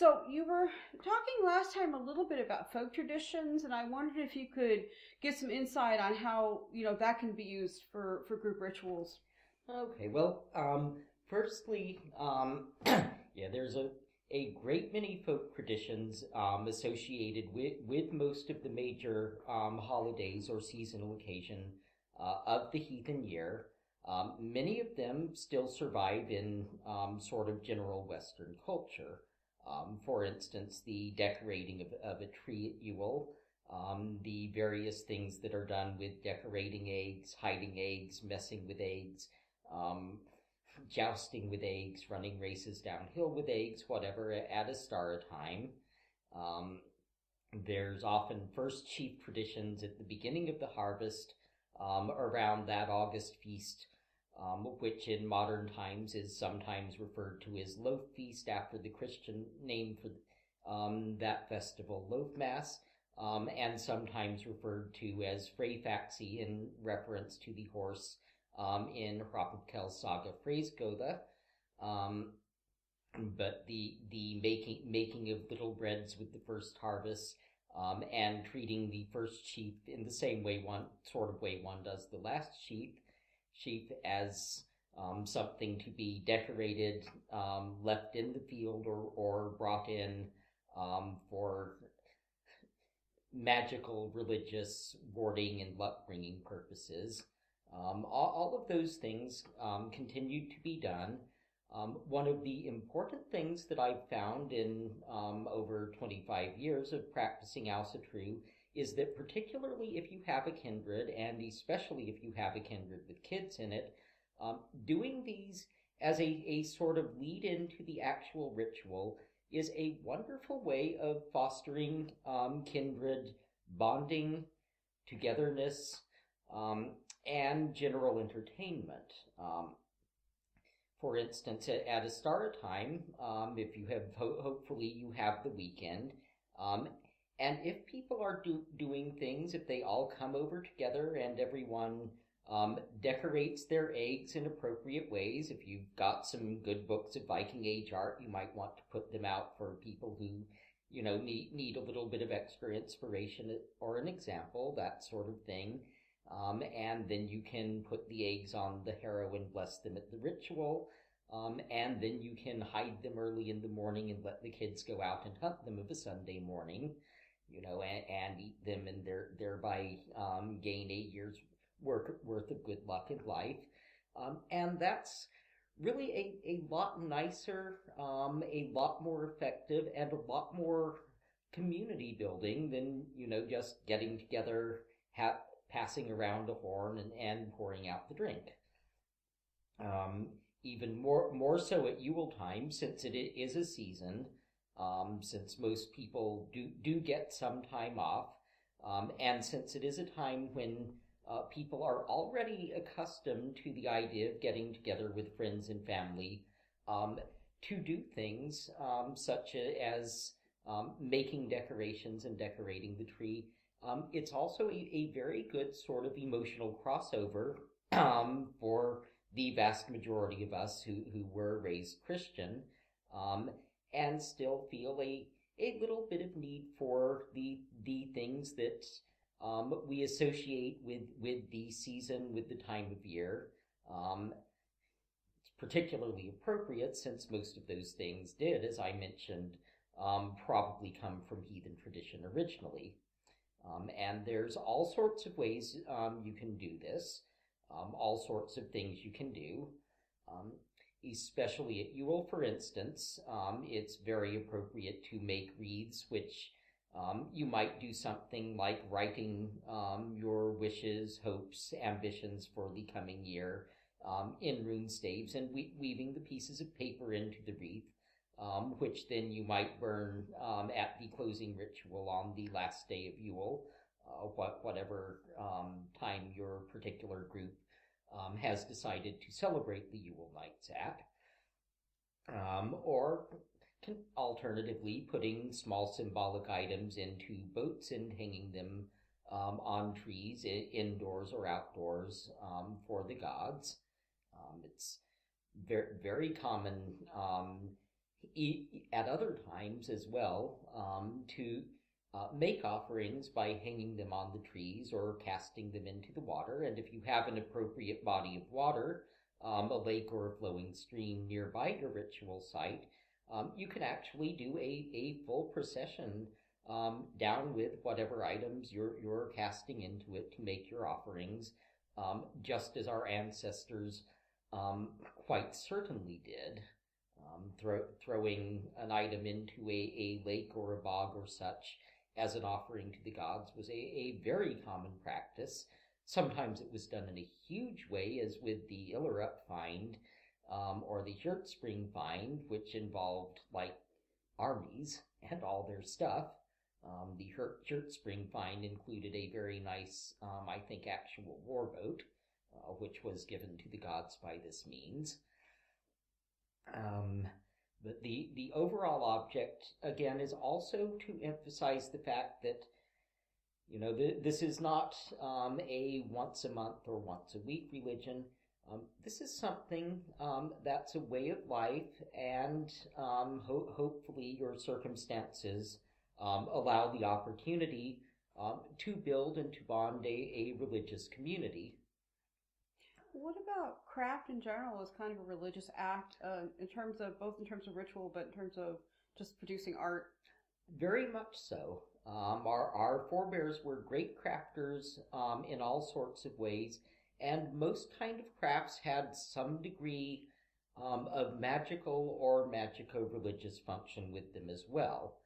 So you were talking last time a little bit about folk traditions, and I wondered if you could give some insight on how, that can be used for group rituals. Okay, well, firstly, yeah, there's a great many folk traditions associated with most of the major holidays or seasonal occasion of the heathen year. Many of them still survive in sort of general Western culture. For instance, the decorating of a tree at Yule, the various things that are done with decorating eggs, hiding eggs, messing with eggs, um, jousting with eggs, running races downhill with eggs, whatever, at a star a time. Um, there's often first sheaf traditions at the beginning of the harvest around that August feast, which in modern times is sometimes referred to as Loaf Feast after the Christian name for that festival, Loaf Mass, and sometimes referred to as Freyfaxi in reference to the horse in Hrothgar's saga Freysgotha. But the making of little breads with the first harvest, and treating the first sheaf in the same way one does the last sheaf as something to be decorated, left in the field or brought in for magical, religious, warding and luck-bringing purposes. All of those things continued to be done. One of the important things that I've found in over 25 years of practicing Asatru is that particularly if you have a kindred, and especially if you have a kindred with kids in it, doing these as a sort of lead into the actual ritual is a wonderful way of fostering kindred bonding, togetherness, and general entertainment. For instance, at a star time, if you have, hopefully you have the weekend, and if people are doing things, if they all come over together and everyone decorates their eggs in appropriate ways, if you've got some good books of Viking Age art, you might want to put them out for people who, need a little bit of extra inspiration or an example, that sort of thing. And then you can put the eggs on the harrow and bless them at the ritual. And then you can hide them early in the morning and let the kids go out and hunt them of a Sunday morning, and eat them and thereby gain a year's worth of good luck in life. And that's really a lot nicer, a lot more effective, and a lot more community building than, just getting together, passing around a horn and pouring out the drink. Even more so at Yule time, since it is a season, since most people do get some time off, and since it is a time when people are already accustomed to the idea of getting together with friends and family to do things such as making decorations and decorating the tree. It's also a very good sort of emotional crossover for the vast majority of us who were raised Christian, and still feel a little bit of need for the things that we associate with the season, with the time of year. It's particularly appropriate since most of those things did, as I mentioned, probably come from heathen tradition originally. And there's all sorts of ways you can do this, all sorts of things you can do. Especially at Yule, for instance, it's very appropriate to make wreaths, which you might do something like writing your wishes, hopes, ambitions for the coming year in rune staves and weaving the pieces of paper into the wreath, which then you might burn at the closing ritual on the last day of Yule, whatever time your particular group has decided to celebrate the Yule nights at. Or alternatively, putting small symbolic items into boats and hanging them on trees, indoors or outdoors, for the gods. It's very, very common at other times as well, to make offerings by hanging them on the trees or casting them into the water. And if you have an appropriate body of water, a lake or a flowing stream nearby your ritual site, you can actually do a full procession down with whatever items you're casting into it to make your offerings, just as our ancestors quite certainly did. Throwing an item into a lake or a bog or such as an offering to the gods was a very common practice. Sometimes it was done in a huge way, as with the Illerup find, or the Hjortspring find, which involved, like, armies and all their stuff. The Hjortspring find included a very nice, I think, actual warboat, which was given to the gods by this means. But the overall object, again, is also to emphasize the fact that, this is not a once a month or once a week religion. This is something that's a way of life, and hopefully your circumstances allow the opportunity to build and to bond a religious community. What about craft in general as kind of a religious act, both in terms of ritual, but in terms of just producing art? Very much so. Our forebears were great crafters in all sorts of ways, and most kind of crafts had some degree of magical or magico-religious function with them as well.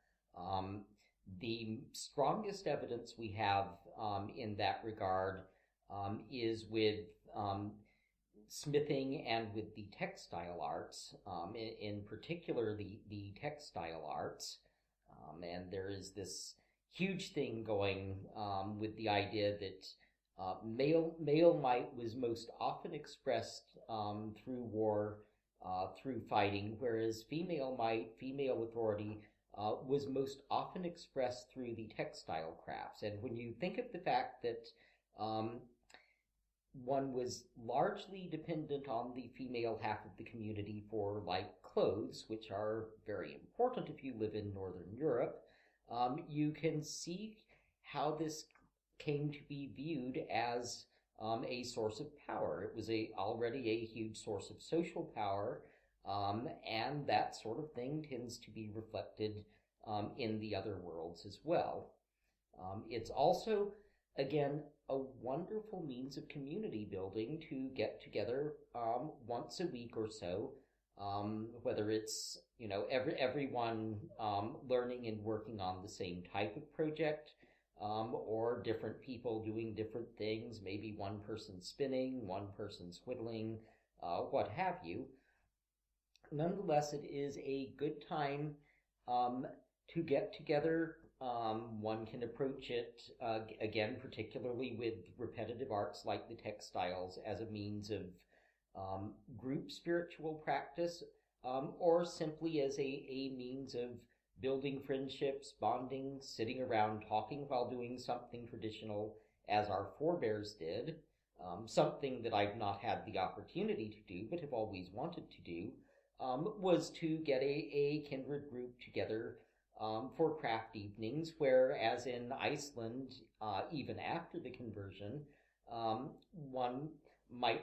The strongest evidence we have in that regard is with smithing and with the textile arts, in particular the textile arts. And there is this huge thing going with the idea that male might was most often expressed through war, through fighting, whereas female might, female authority, was most often expressed through the textile crafts. And when you think of the fact that one was largely dependent on the female half of the community for, like, clothes, which are very important if you live in Northern Europe, you can see how this came to be viewed as a source of power. It was already a huge source of social power, and that sort of thing tends to be reflected in the other worlds as well. It's also, again, a wonderful means of community building to get together once a week or so, whether it's, everyone learning and working on the same type of project, or different people doing different things, maybe one person spinning, one person's whittling, what have you. Nonetheless, it is a good time to get together. One can approach it, again, particularly with repetitive arts like the textiles, as a means of group spiritual practice, or simply as a means of building friendships, bonding, sitting around talking while doing something traditional, as our forebears did, something that I've not had the opportunity to do, but have always wanted to do, was to get a kindred group together for craft evenings, where, as in Iceland, even after the conversion, one might,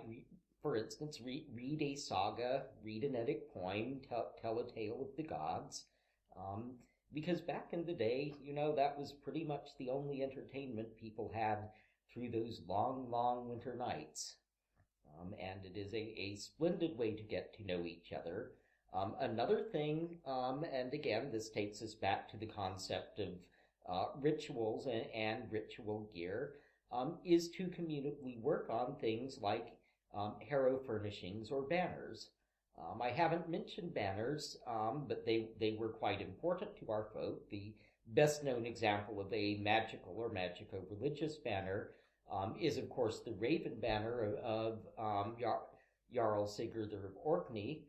for instance, read a saga, read an Eddic poem, tell a tale of the gods, because back in the day, that was pretty much the only entertainment people had through those long, long winter nights. And it is a splendid way to get to know each other. Another thing, and again, this takes us back to the concept of rituals and ritual gear, is to communally work on things like harrow furnishings or banners. I haven't mentioned banners, but they were quite important to our folk. The best known example of a magical or magico-religious banner is, of course, the Raven banner of Jarl Sigurdur of Orkney,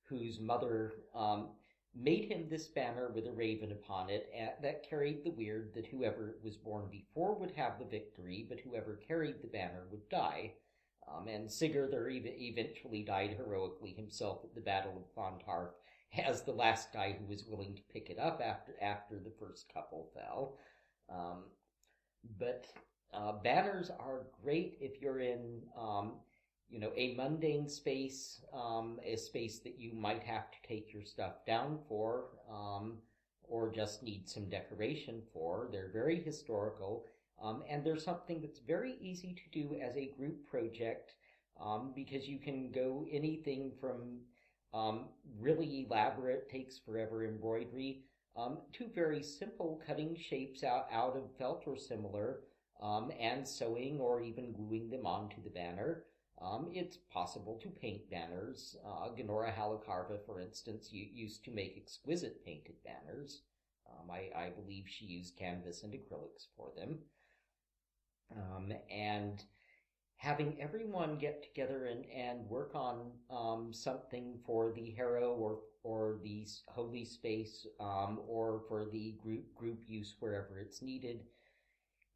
whose mother made him this banner with a raven upon it that carried the weird that whoever was born before would have the victory, but whoever carried the banner would die. And Sigurdur eventually died heroically himself at the Battle of Clontarf as the last guy who was willing to pick it up after the first couple fell. But banners are great if you're in, a mundane space, a space that you might have to take your stuff down for, or just need some decoration for. They're very historical, and they're something that's very easy to do as a group project, because you can go anything from really elaborate, takes forever embroidery, to very simple cutting shapes out of felt or similar, and sewing or even gluing them onto the banner. It's possible to paint banners. Gunora Halakarva, for instance, used to make exquisite painted banners. I believe she used canvas and acrylics for them. And having everyone get together and work on something for the Harrow or the holy space, or for the group use wherever it's needed,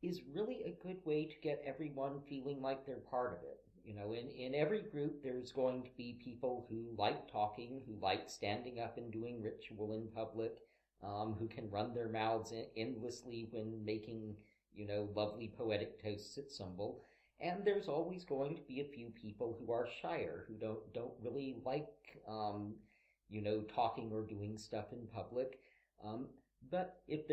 is really a good way to get everyone feeling like they're part of it. In every group, there's going to be people who like talking, who like standing up and doing ritual in public, who can run their mouths endlessly when making, lovely poetic toasts at symbol. And there's always going to be a few people who are shyer, who don't really like, talking or doing stuff in public. But if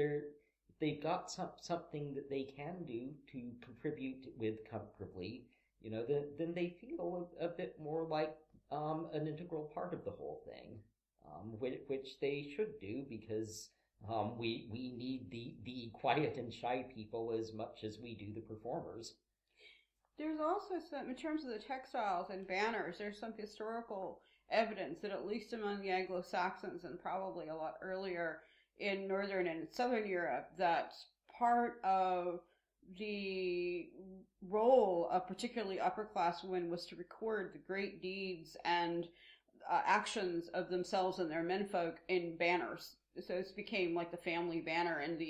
they've got something that they can do to contribute with comfortably, then they feel a bit more like an integral part of the whole thing, which they should do, because we need the quiet and shy people as much as we do the performers. There's also some, in terms of the textiles and banners, there's some historical evidence that at least among the Anglo-Saxons and probably a lot earlier in Northern and Southern Europe, that part of the role of particularly upper-class women was to record the great deeds and actions of themselves and their menfolk in banners. So this became like the family banner, and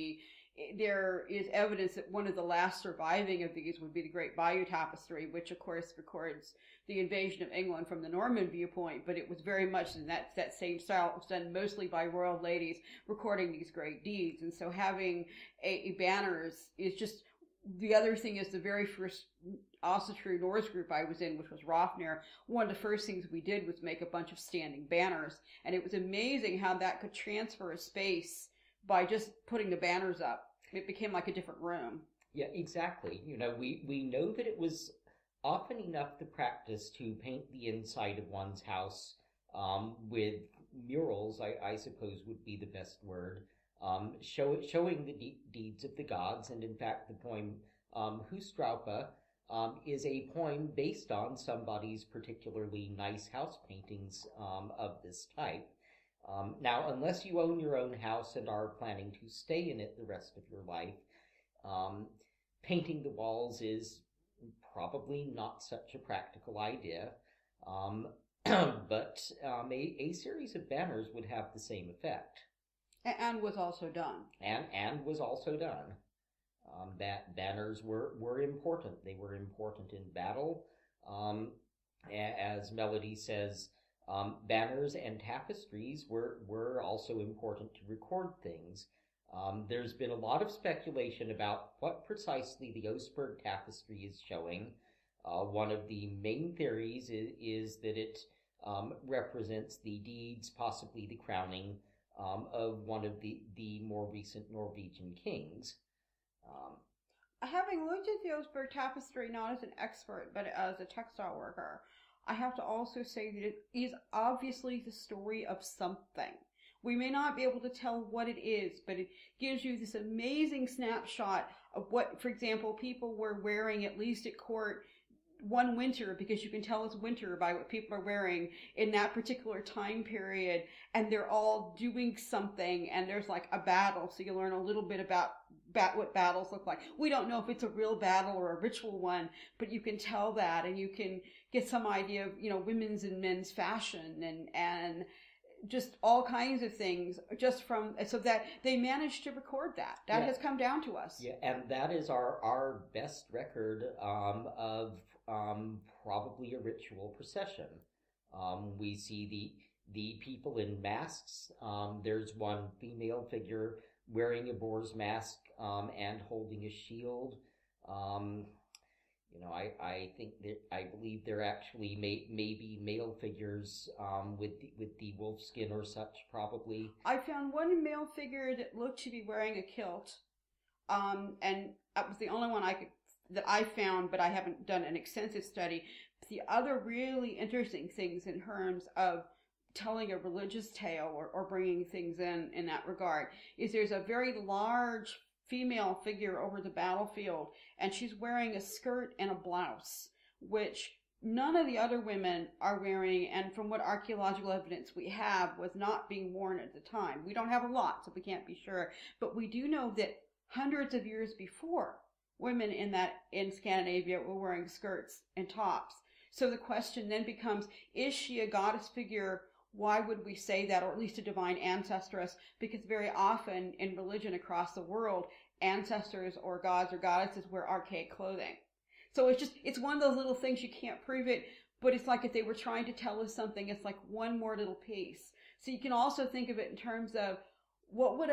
there is evidence that one of the last surviving of these would be the Great Bayeux Tapestry, which of course records the invasion of England from the Norman viewpoint, but it was very much in that same style. It was done mostly by royal ladies recording these great deeds. And so having a banners is just, the other thing is the very first Ossetru Norse group I was in, which was Rofnir, one of the first things we did was make a bunch of standing banners. And it was amazing how that could transfer a space by just putting the banners up. It became like a different room. Yeah, exactly. We know that it was often enough the practice to paint the inside of one's house with murals, I suppose would be the best word, showing the deeds of the gods. And in fact, the poem Hustraupa is a poem based on somebody's particularly nice house paintings of this type. Now, unless you own your own house and are planning to stay in it the rest of your life, painting the walls is probably not such a practical idea. But a series of banners would have the same effect. And was also done. And was also done. Banners were important. They were important in battle. As Melodi says, banners and tapestries were also important to record things. There's been a lot of speculation about what precisely the Oseberg tapestry is showing. One of the main theories is that it represents the deeds, possibly the crowning, of one of the more recent Norwegian kings. Having looked at the Oseberg tapestry not as an expert, but as a textile worker, I have to also say that it is obviously the story of something. We may not be able to tell what it is, but it gives you this amazing snapshot of what, for example, people were wearing, at least at court, one winter, because you can tell it's winter by what people are wearing in that particular time period, and they're all doing something, and there's like a battle, so you learn a little bit about what battles look like. We don't know if it's a real battle or a ritual one, but you can tell that, and you can get some idea of, women's and men's fashion, and just all kinds of things, just from, so that they managed to record that. That has come down to us. Yeah, and that is our best record of probably a ritual procession. We see the people in masks. There's one female figure wearing a boar's mask and holding a shield. I believe they're actually maybe male figures with the wolf skin or such, probably. I found one male figure that looked to be wearing a kilt, and that was the only one that I found, but I haven't done an extensive study. The other really interesting things in terms of telling a religious tale or bringing things in that regard is there's a very large female figure over the battlefield, and she's wearing a skirt and a blouse, which none of the other women are wearing, and from what archaeological evidence we have, was not being worn at the time. We don't have a lot, so we can't be sure, but we do know that hundreds of years before, women in Scandinavia were wearing skirts and tops. So the question then becomes, is she a goddess figure? Why would we say that, or at least a divine ancestress? Because very often in religion across the world, ancestors or gods or goddesses wear archaic clothing. So it's one of those little things, you can't prove it, but it's like if they were trying to tell us something, it's like one more little piece. So you can also think of it in terms of, what would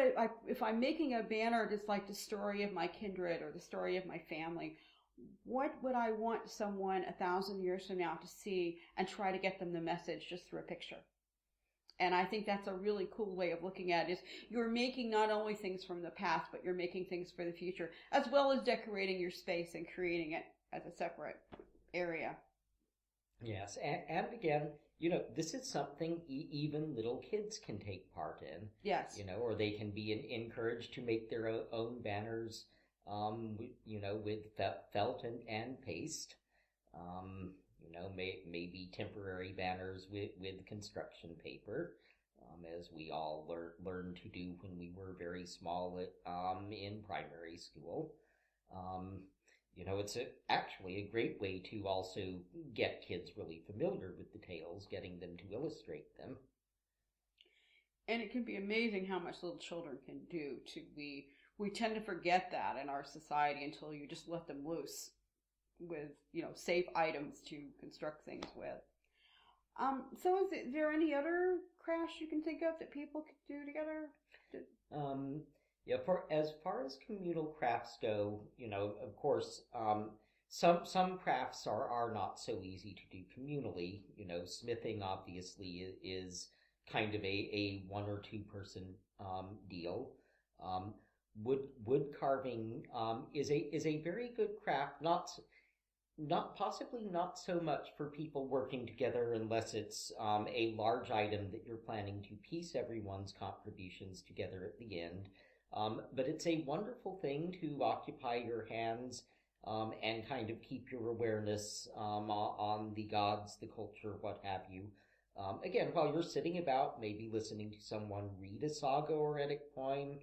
if I'm making a banner that's like the story of my kindred or the story of my family, what would I want someone 1,000 years from now to see and try to get them the message just through a picture? And I think that's a really cool way of looking at it, is you're making not only things from the past, but you're making things for the future, as well as decorating your space and creating it as a separate area. Yes, and again, this is something even little kids can take part in. Yes. Or they can be encouraged to make their own banners, with felt and paste. Maybe temporary banners with construction paper, as we all learned to do when we were very small in primary school. It's actually a great way to also get kids really familiar with the tales, getting them to illustrate them. And it can be amazing how much little children can do. We tend to forget that in our society until you just let them loose with, safe items to construct things with. So is there any other crafts you can think of that people could do together? As far as communal crafts go, of course, some crafts are not so easy to do communally. Smithing obviously is kind of a one or two person deal. Wood carving is a very good craft, possibly not so much for people working together unless it's a large item that you're planning to piece everyone's contributions together at the end. But it's a wonderful thing to occupy your hands and kind of keep your awareness on the gods, the culture, what have you. Again, while you're sitting about, maybe listening to someone read a saga or Eddic poem,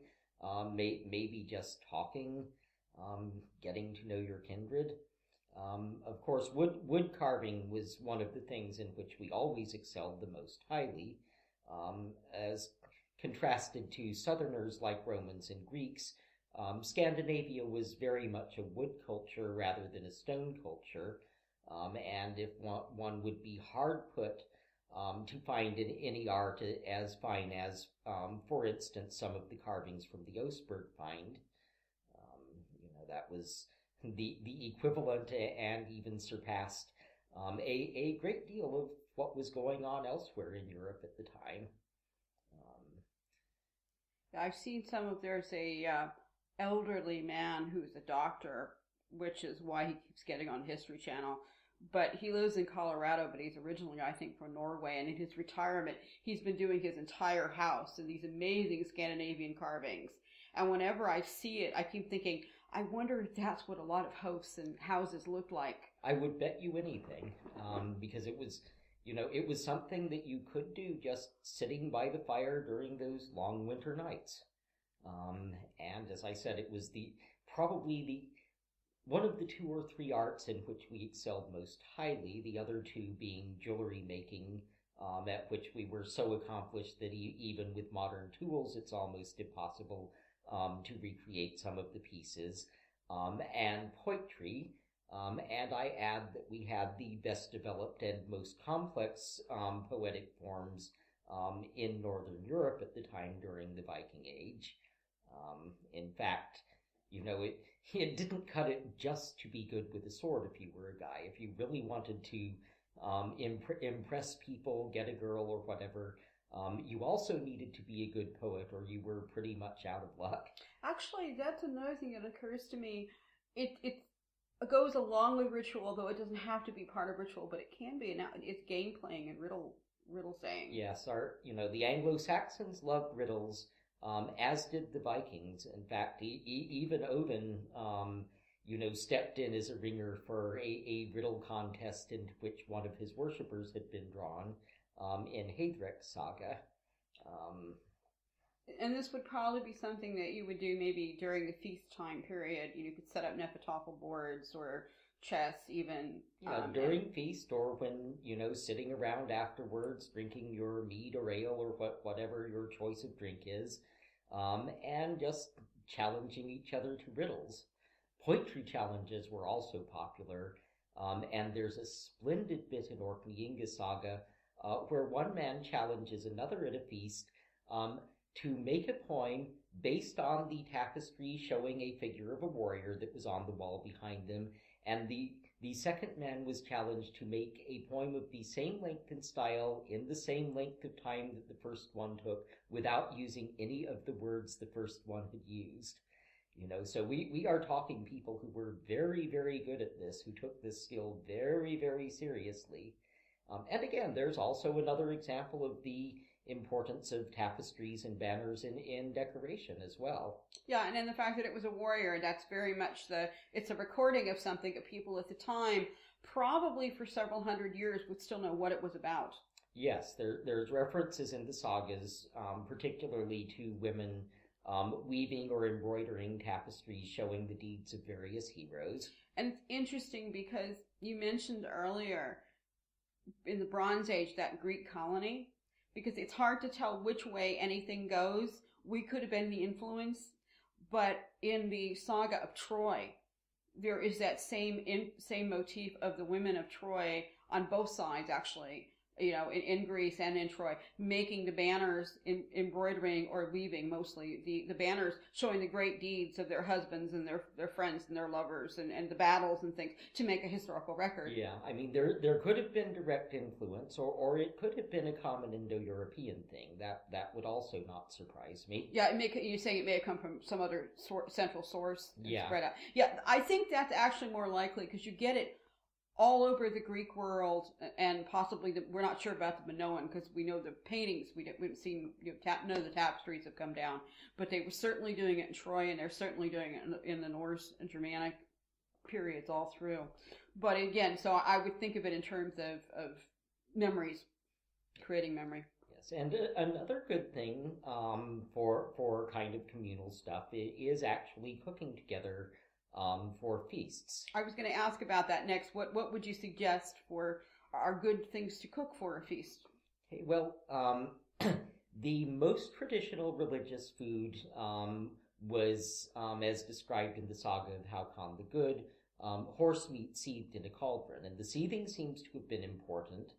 maybe just talking, getting to know your kindred. Of course, wood carving was one of the things in which we always excelled the most highly, as contrasted to Southerners like Romans and Greeks. Scandinavia was very much a wood culture rather than a stone culture, and if one would be hard put to find any art as fine as, for instance, some of the carvings from the Oseberg find. That was the equivalent and even surpassed a great deal of what was going on elsewhere in Europe at the time. I've seen there's a elderly man who's a doctor, which is why he keeps getting on History Channel. But he lives in Colorado, but he's originally, I think, from Norway. And in his retirement, he's been doing his entire house in these amazing Scandinavian carvings. And whenever I see it, I keep thinking, I wonder if that's what a lot of hosts and houses look like. I would bet you anything, because it was something that you could do just sitting by the fire during those long winter nights. And as I said, it was probably one of the 2 or 3 arts in which we excelled most highly, the other 2 being jewelry making at which we were so accomplished that even with modern tools, it's almost impossible to recreate some of the pieces, and poetry. And I add that we had the best developed and most complex poetic forms in Northern Europe at the time during the Viking Age. In fact, it didn't cut it just to be good with a sword if you were a guy. If you really wanted to impress people, get a girl or whatever, you also needed to be a good poet or you were pretty much out of luck. Actually, that's another thing that occurs to me. It goes along with ritual, although it doesn't have to be part of ritual, but it can be. Now it's game playing and riddle saying. Yes, the Anglo-Saxons loved riddles, as did the Vikings. In fact, even Odin, stepped in as a ringer for a riddle contest into which one of his worshippers had been drawn, in Heathen's saga. And this would probably be something that you would do maybe during the feast time period. You could set up Nephitophel boards or chess even. During feast or when, sitting around afterwards, drinking your mead or ale or whatever your choice of drink is, and just challenging each other to riddles. Poetry challenges were also popular, and there's a splendid bit in Orkney Inga saga where one man challenges another at a feast to make a poem based on the tapestry showing a figure of a warrior that was on the wall behind them, and the second man was challenged to make a poem of the same length and style in the same length of time that the first one took without using any of the words the first one had used. So we are talking people who were very, very good at this, who took this skill very, very seriously. And again, there's also another example of the importance of tapestries and banners in decoration as well. Yeah, and then the fact that it was a warrior, that's very much it's a recording of something that people at the time, probably for several hundred years, would still know what it was about. Yes, there's references in the sagas, particularly to women weaving or embroidering tapestries showing the deeds of various heroes. And it's interesting because you mentioned earlier in the Bronze Age that Greek colony, because it's hard to tell which way anything goes. We could have been the influence, but in the saga of Troy, there is that same motif of the women of Troy on both sides, actually, in Greece and in Troy, making the banners, embroidering or weaving mostly, the banners showing the great deeds of their husbands and their friends and their lovers and the battles and things to make a historical record. Yeah, I mean, there could have been direct influence or it could have been a common Indo-European thing. That would also not surprise me. Yeah, you're saying it may have come from some other central source. Yeah. Spread out. Yeah, I think that's actually more likely because you get it all over the Greek world, and possibly we're not sure about the Minoan because we know the paintings. We haven't seen, none of the tapestries have come down, but they were certainly doing it in Troy, and they're certainly doing it in the Norse and Germanic periods all through. But again, so I would think of it in terms of memories, creating memory. Yes, and another good thing for kind of communal stuff is actually cooking together for feasts. I was going to ask about that next. What would you suggest are good things to cook for a feast? Okay, well, the most traditional religious food was, as described in the saga of Håkon the Good, horse meat seethed in a cauldron, and the seething seems to have been important.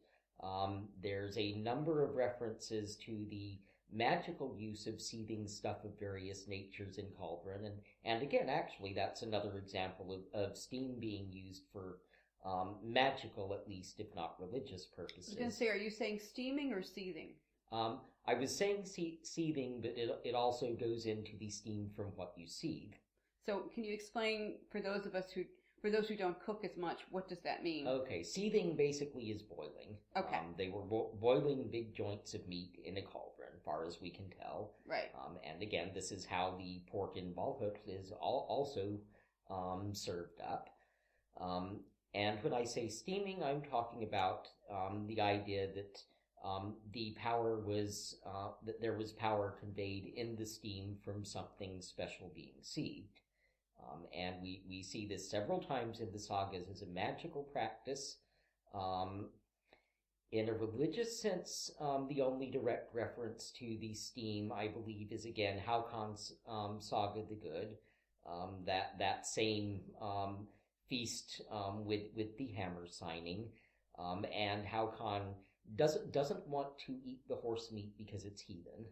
There's a number of references to the magical use of seething stuff of various natures in cauldron, and again, actually, that's another example of steam being used for magical, at least, if not religious purposes. I was going to say, are you saying steaming or seething? I was saying seething, but it also goes into the steam from what you seethe. So, can you explain for those who don't cook as much, what does that mean? Okay, seething basically is boiling. Okay. They were boiling big joints of meat in a cauldron, far as we can tell. Right. And again, this is how the pork in Balhut is also served up. And when I say steaming, I'm talking about the idea that the power was that there was power conveyed in the steam from something special being seethed. And we see this several times in the sagas as a magical practice. In a religious sense, the only direct reference to the steam, I believe, is again Haukon's Saga the Good, that same feast with the hammer signing, and Haukon doesn't want to eat the horse meat because it's heathen,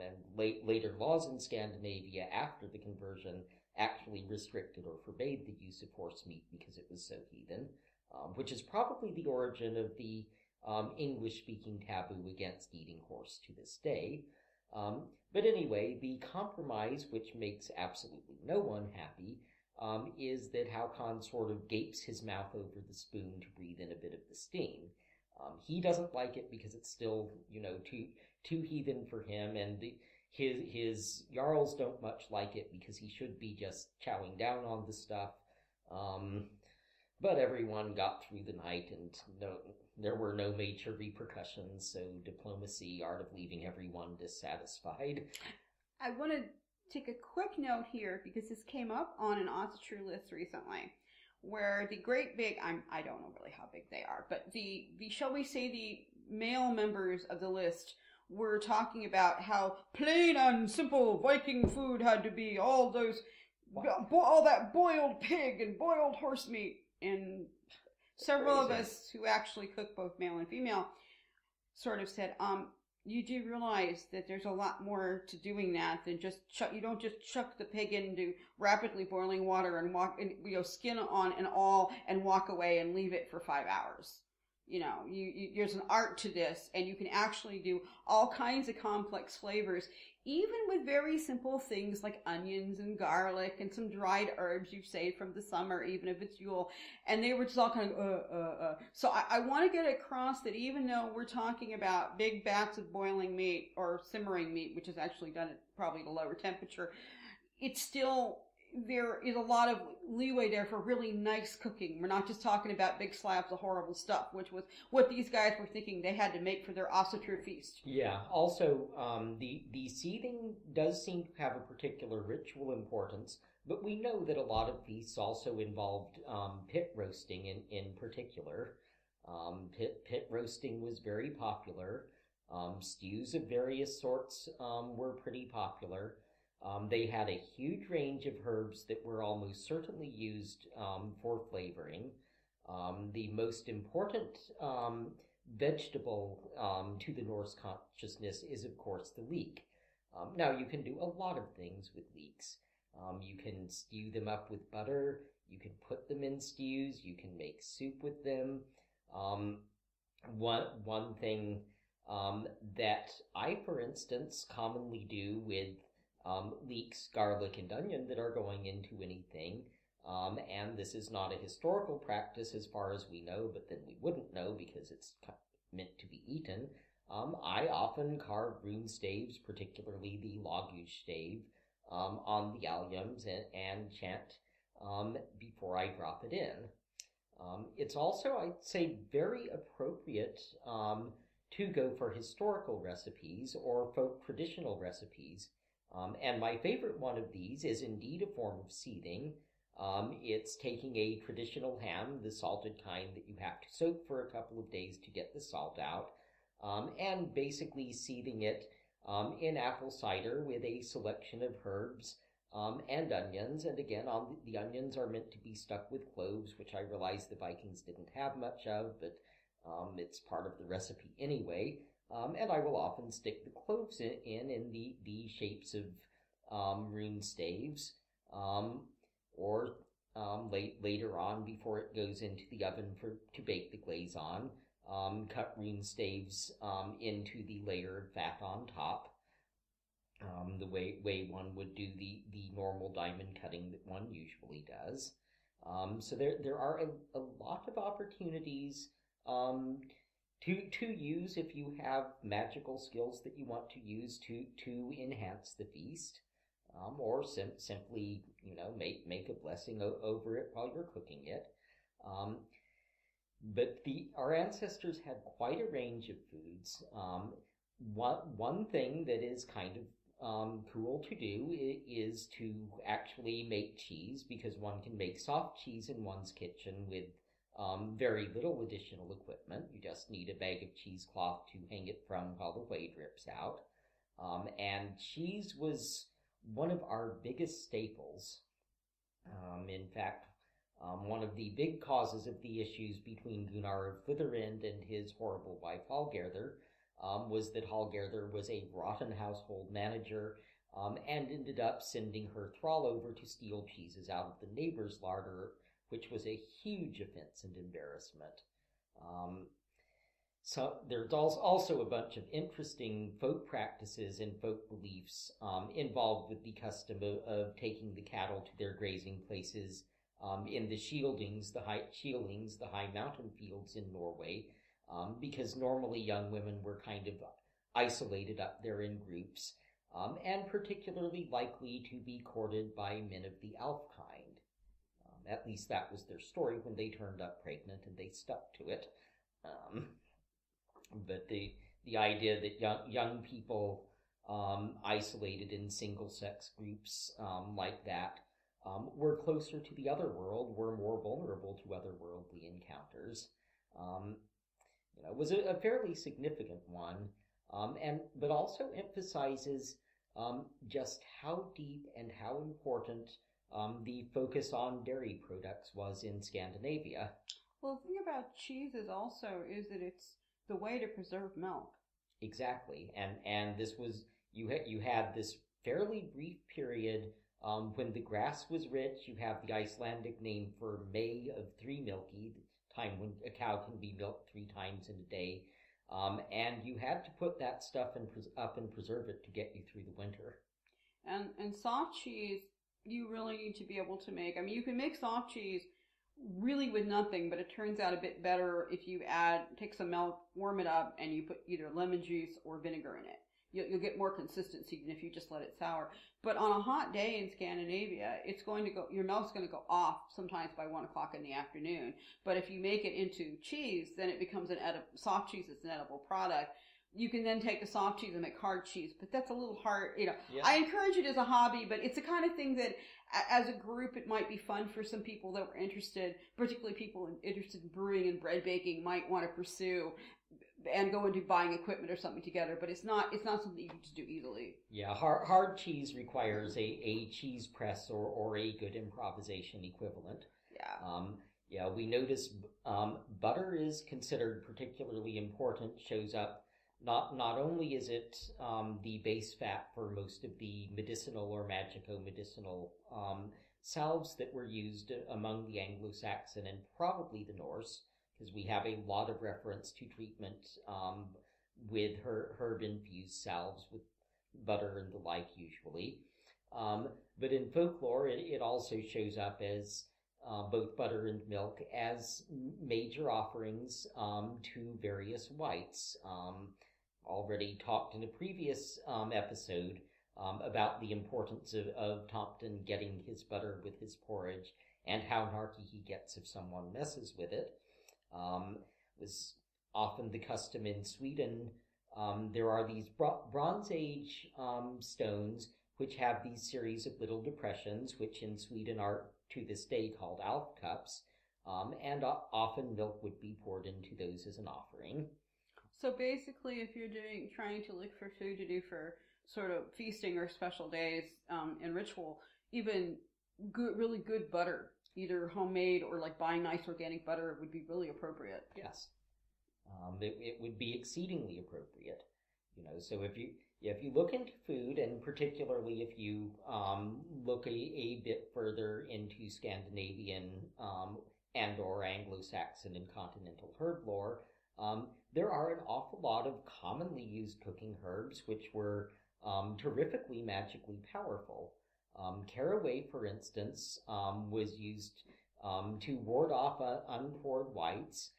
and later laws in Scandinavia after the conversion actually restricted or forbade the use of horse meat because it was so heathen, which is probably the origin of the English-speaking taboo against eating horse to this day. But anyway, the compromise, which makes absolutely no one happy, is that Haukon sort of gapes his mouth over the spoon to breathe in a bit of the steam. He doesn't like it because it's still, too heathen for him, and his jarls don't much like it because he should be just chowing down on the stuff. But everyone got through the night, and there were no major repercussions, so diplomacy, art of leaving everyone dissatisfied. I want to take a quick note here, because this came up on an Odds True list recently, where the great big, I don't know really how big they are, but the shall we say the male members of the list were talking about how plain and simple Viking food had to be, all that boiled pig and boiled horse meat. And several of us who actually cook both male and female sort of said, you do realize that there's a lot more to doing that than just you don't just chuck the pig into rapidly boiling water and skin on and all and walk away and leave it for 5 hours. There's an art to this, and you can actually do all kinds of complex flavors, even with very simple things like onions and garlic and some dried herbs you've saved from the summer, even if it's Yule. And they were just all kind of, So I want to get across that even though we're talking about big vats of boiling meat or simmering meat, which is actually done at probably at a lower temperature, it's still, there is a lot of leeway there for really nice cooking. We're not just talking about big slabs of horrible stuff, which was what these guys were thinking they had to make for their Ossitur feast. Yeah. Also, the seething does seem to have a particular ritual importance, but we know that a lot of feasts also involved pit roasting in particular. Pit roasting was very popular. Stews of various sorts were pretty popular. They had a huge range of herbs that were almost certainly used for flavoring. The most important vegetable to the Norse consciousness is, of course, the leek. Now, you can do a lot of things with leeks. You can stew them up with butter. You can put them in stews. You can make soup with them. One thing that I, for instance, commonly do with leeks, garlic, and onion that are going into anything, and this is not a historical practice as far as we know, but then we wouldn't know because it's meant to be eaten. I often carve rune staves, particularly the Laguj stave, on the alliums and chant before I drop it in. It's also, I'd say, very appropriate to go for historical recipes or folk traditional recipes. And my favorite one of these is indeed a form of seething. It's taking a traditional ham, the salted kind that you have to soak for a couple of days to get the salt out, and basically seething it in apple cider with a selection of herbs and onions. And again, the onions are meant to be stuck with cloves, which I realize the Vikings didn't have much of, but it's part of the recipe anyway. And I will often stick the cloves in the shapes of rune staves, or later on, before it goes into the oven to bake the glaze on, cut rune staves into the layered fat on top, the way one would do the normal diamond cutting that one usually does. So there are a lot of opportunities to use if you have magical skills that you want to use to enhance the feast, or simply make a blessing over it while you're cooking it. But our ancestors had quite a range of foods. One thing that is kind of cool to do is to actually make cheese, because one can make soft cheese in one's kitchen with very little additional equipment. You just need a bag of cheesecloth to hang it from while the whey drips out. And cheese was one of our biggest staples. In fact, one of the big causes of the issues between Gunnar of Flytherind and his horrible wife Hallgerður was that Hallgerður was a rotten household manager and ended up sending her thrall over to steal cheeses out of the neighbor's larder, which was a huge offense and embarrassment. So there's also a bunch of interesting folk practices and folk beliefs involved with the custom of taking the cattle to their grazing places in the Shieldings, the high mountain fields in Norway, because normally young women were kind of isolated up there in groups, and particularly likely to be courted by men of the elf kind. At least that was their story when they turned up pregnant, and they stuck to it. But the idea that young people isolated in single-sex groups like that were closer to the other world, were more vulnerable to otherworldly encounters, was a fairly significant one, but also emphasizes just how deep and how important the focus on dairy products was in Scandinavia. Well, the thing about cheese is that it's the way to preserve milk. Exactly, and this was you had this fairly brief period when the grass was rich. You have the Icelandic name for May of three milky, the time when a cow can be milked 3 times in a day, and you had to put that stuff up and preserve it to get you through the winter. And soft cheese, you really need to be able to make. I mean, you can make soft cheese really with nothing, but it turns out a bit better if you take some milk, warm it up, and you put either lemon juice or vinegar in it. You'll get more consistency than if you just let it sour. But on a hot day in Scandinavia, your milk's going to go off sometimes by 1 o'clock in the afternoon. But if you make it into cheese, then it becomes soft cheese is an edible product. You can then take the soft cheese and make hard cheese, but that's a little hard, Yeah. I encourage it as a hobby, but it's the kind of thing that as a group, it might be fun for some people that were interested, particularly people interested in brewing and bread baking might want to pursue and go into buying equipment or something together, but it's not something you can just do easily. Yeah, hard cheese requires a cheese press or a good improvisation equivalent. Yeah. We notice butter is considered particularly important, shows up. Not only is it the base fat for most of the medicinal or magico-medicinal salves that were used among the Anglo-Saxon and probably the Norse, because we have a lot of reference to treatment with herb-infused salves with butter and the like usually. But in folklore, it also shows up as both butter and milk as major offerings to various wights. Already talked in a previous episode about the importance of Tomten getting his butter with his porridge and how narky he gets if someone messes with it. Was often the custom in Sweden. There are these Bronze Age stones which have these series of little depressions, which in Sweden are to this day called alf cups, and often milk would be poured into those as an offering. So basically, if you're trying to look for food to do for sort of feasting or special days and ritual, even really good butter, either homemade or like buying nice organic butter, would be really appropriate. Yes, it would be exceedingly appropriate. So if you look into food, and particularly if you look a bit further into Scandinavian and or Anglo-Saxon and continental herb lore, there are an awful lot of commonly used cooking herbs which were terrifically magically powerful. Caraway, for instance, was used to ward off untoward wights.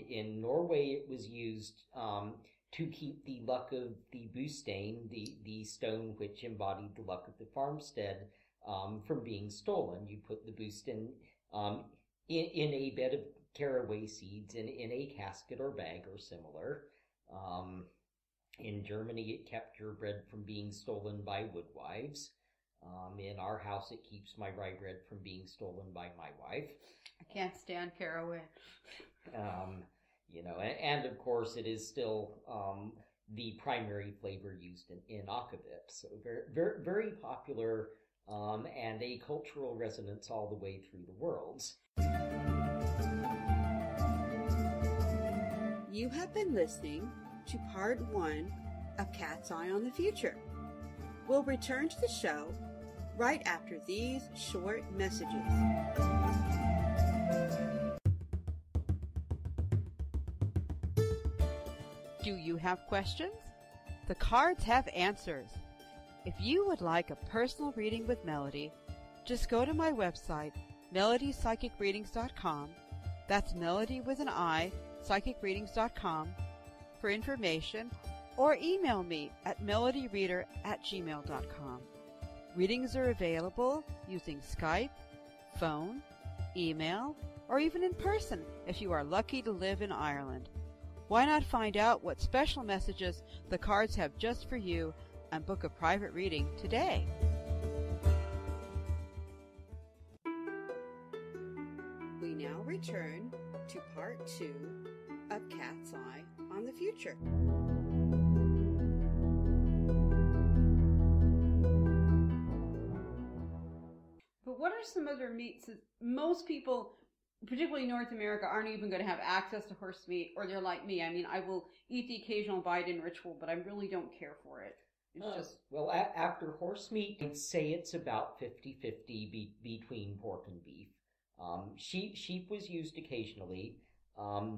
In Norway, it was used to keep the luck of the bustein, the stone which embodied the luck of the farmstead, from being stolen. You put the bustein in a bed of caraway seeds in a casket or bag or similar. In Germany, it kept your bread from being stolen by woodwives. In our house, it keeps my rye bread from being stolen by my wife. I can't stand caraway. And of course, it is still the primary flavor used in akavit. So very, very, very popular, and a cultural resonance all the way through the worlds. You have been listening to part 1 of Cat's Eye on the Future. We'll return to the show right after these short messages. Do you have questions? The cards have answers. If you would like a personal reading with Melodi, just go to my website, melodipsychicreadings.com. That's Melodi with an I, psychicreadings.com, for information, or email me at melodireader@gmail.com. Readings are available using Skype, phone, email, or even in person if you are lucky to live in Ireland. Why not find out what special messages the cards have just for you and book a private reading today? We now return to part 2 of Cat's Eye on the Future. But what are some other meats that most people, particularly North America, aren't even going to have access to horse meat, or they're like me? I mean, I will eat the occasional bite-in ritual, but I really don't care for it. It's just... Well, after horse meat, I'd say it's about 50-50 between pork and beef. Sheep was used occasionally.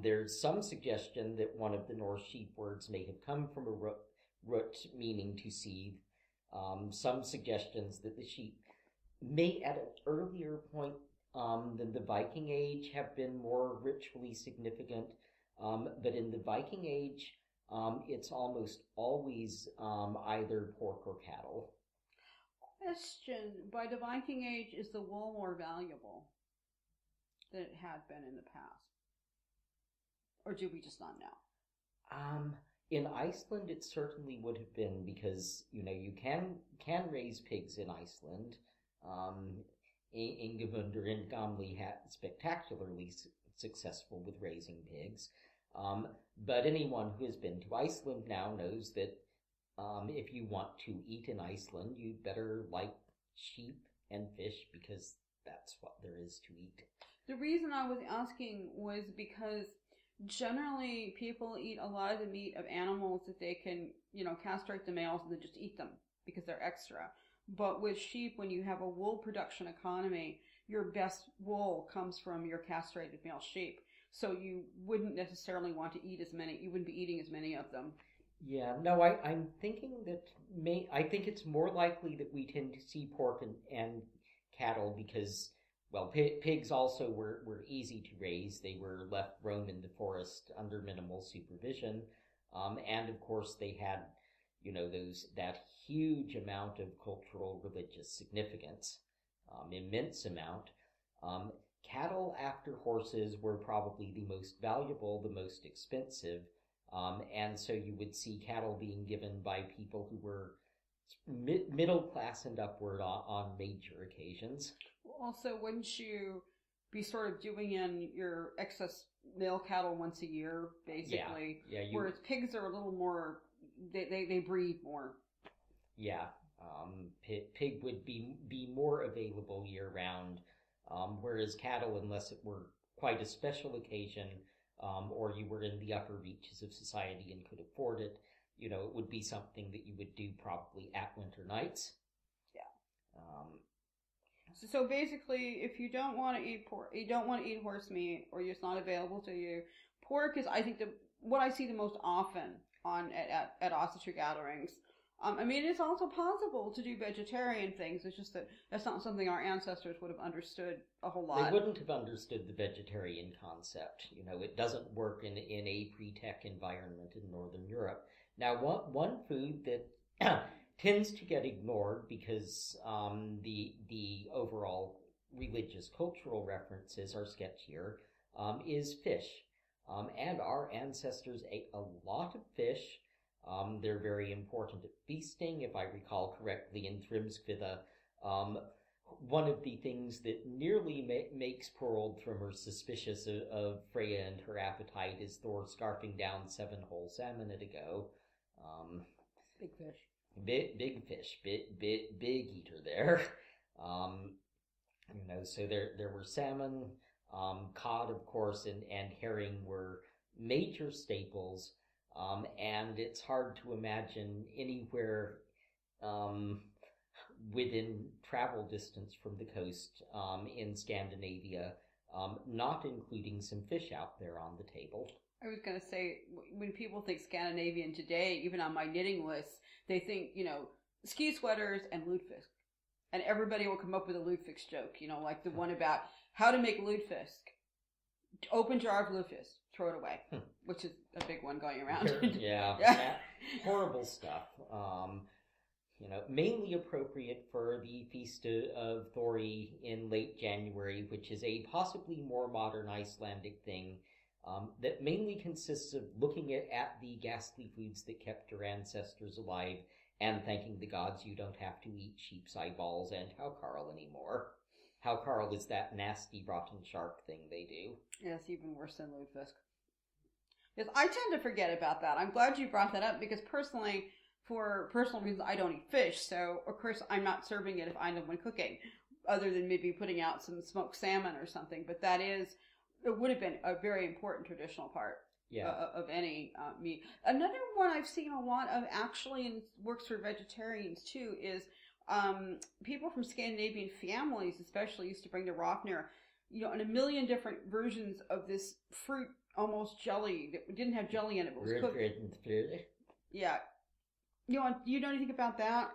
There's some suggestion that one of the Norse sheep words may have come from a root meaning to seethe. Some suggestions that the sheep may, at an earlier point than the Viking Age, have been more ritually significant. But in the Viking Age, it's almost always either pork or cattle. Question: by the Viking Age, is the wool more valuable than it had been in the past? Or do we just not know? In Iceland, it certainly would have been, because, you can raise pigs in Iceland. Ingemundur and Gamli had spectacularly successful with raising pigs. But anyone who has been to Iceland now knows that if you want to eat in Iceland, you'd better like sheep and fish, because that's what there is to eat. The reason I was asking was because generally people eat a lot of the meat of animals that they can, castrate the males and then just eat them because they're extra. But with sheep, when you have a wool production economy, your best wool comes from your castrated male sheep. So you wouldn't necessarily want to eat you wouldn't be eating as many of them. Yeah, no, I'm thinking that I think it's more likely that we tend to see pork and cattle because, well, pigs also were easy to raise. They were left roam in the forest under minimal supervision. And of course they had, that huge amount of cultural religious significance, immense amount. Cattle after horses were probably the most valuable, the most expensive, and so you would see cattle being given by people who were middle class and upward on major occasions. Also, wouldn't you be sort of doing in your excess male cattle once a year, basically? Yeah. Whereas pigs are a little more, they breed more. Yeah, pig would be more available year round. Whereas cattle, unless it were quite a special occasion, or you were in the upper reaches of society and could afford it, it would be something that you would do probably at winter nights. Yeah. So basically, if you don't want to eat pork, you don't want to eat horse meat, or it's not available to you, pork is, I think, what I see the most often at ostrich gatherings. I mean, it's also possible to do vegetarian things. It's just that that's not something our ancestors would have understood a whole lot. They wouldn't have understood the vegetarian concept. It doesn't work in a pre-tech environment in Northern Europe. Now, one food that tends to get ignored because the overall religious cultural references are sketchier is fish. And our ancestors ate a lot of fish. They're very important at feasting. If I recall correctly, in Thrimskvida, One of the things that nearly makes poor old Thrymr suspicious of Freya and her appetite is Thor scarfing down 7 whole salmon at a go. Big fish. Big fish. Big eater there. So there were salmon, cod, of course, and herring were major staples. And it's hard to imagine anywhere within travel distance from the coast in Scandinavia, not including some fish out there on the table. I was going to say, when people think Scandinavian today, even on my knitting list, they think, ski sweaters and lutefisk. And everybody will come up with a lutefisk joke, like the one about how to make lutefisk. Open jar of lutefisk, throw it away, which is a big one going around. Yeah. Horrible stuff. Mainly appropriate for the Feast of Thori in late January, which is a possibly more modern Icelandic thing that mainly consists of looking at the ghastly foods that kept your ancestors alive and thanking the gods you don't have to eat sheep's eyeballs and howcarl anymore. Howcarl is that nasty rotten shark thing they do. Yes, even worse than lutefisk. Yes, I tend to forget about that. I'm glad you brought that up because personally, for personal reasons, I don't eat fish. So, of course, I'm not serving it if I know when cooking, other than maybe putting out some smoked salmon or something. But it would have been a very important traditional part of any meat. Another one I've seen a lot of actually, and works for vegetarians too, is people from Scandinavian families especially used to bring to Rofnir, in a million different versions of this fruit, almost jelly, that didn't have jelly in it, but was cooked. Yeah. Do you know anything about that?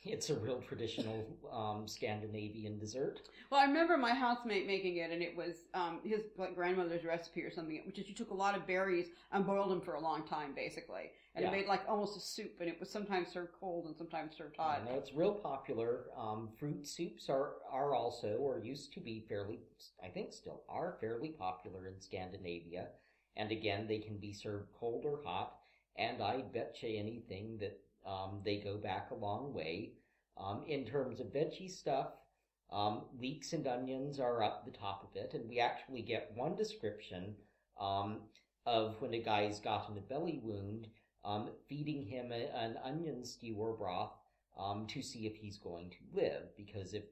It's a real traditional Scandinavian dessert. Well, I remember my housemate making it, and it was his grandmother's recipe or something, which is you took a lot of berries and boiled them for a long time, basically. And it made almost a soup, and it was sometimes served cold and sometimes served hot. No, it's real popular. Fruit soups are also, or used to be I think still are fairly popular in Scandinavia. And again, they can be served cold or hot. And I bet you anything that they go back a long way. In terms of veggie stuff, leeks and onions are up the top of it, and we actually get one description of when a guy's gotten a belly wound, feeding him an onion stew or broth to see if he's going to live, because if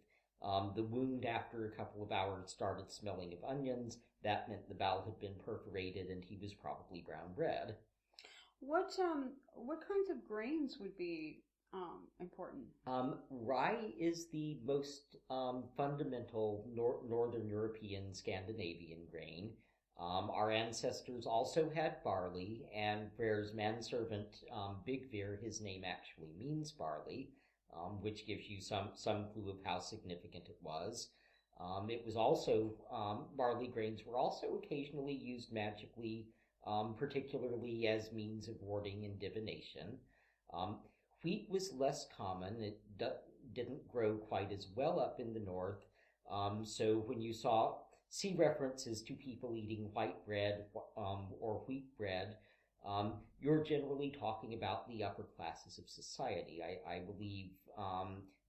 the wound after a couple of hours started smelling of onions, that meant the bowel had been perforated and he was probably brown bread. What kinds of grains would be important? Rye is the most fundamental Northern European Scandinavian grain. Our ancestors also had barley, and Freyr's manservant Bigvir, his name actually means barley, which gives you some clue of how significant it was. It was also barley grains were also occasionally used magically, particularly as means of warding and divination. Wheat was less common. It didn't grow quite as well up in the north. So when you see references to people eating white bread or wheat bread, you're generally talking about the upper classes of society. I believe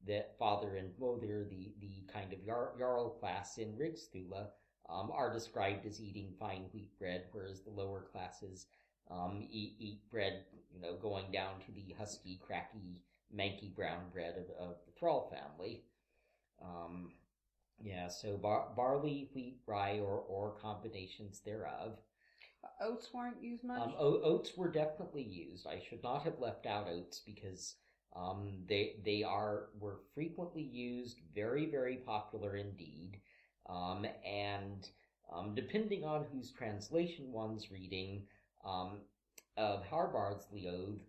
that Father and Mother, the kind of Jarl class in Rigsthula, are described as eating fine wheat bread, whereas the lower classes eat bread, going down to the husky, cracky, manky brown bread of the Thrall family. So barley, wheat, rye, or combinations thereof. Oats weren't used much? Oats were definitely used. I should not have left out oats because they were frequently used, very, very popular indeed. And depending on whose translation one's reading of Harbard's Leoth,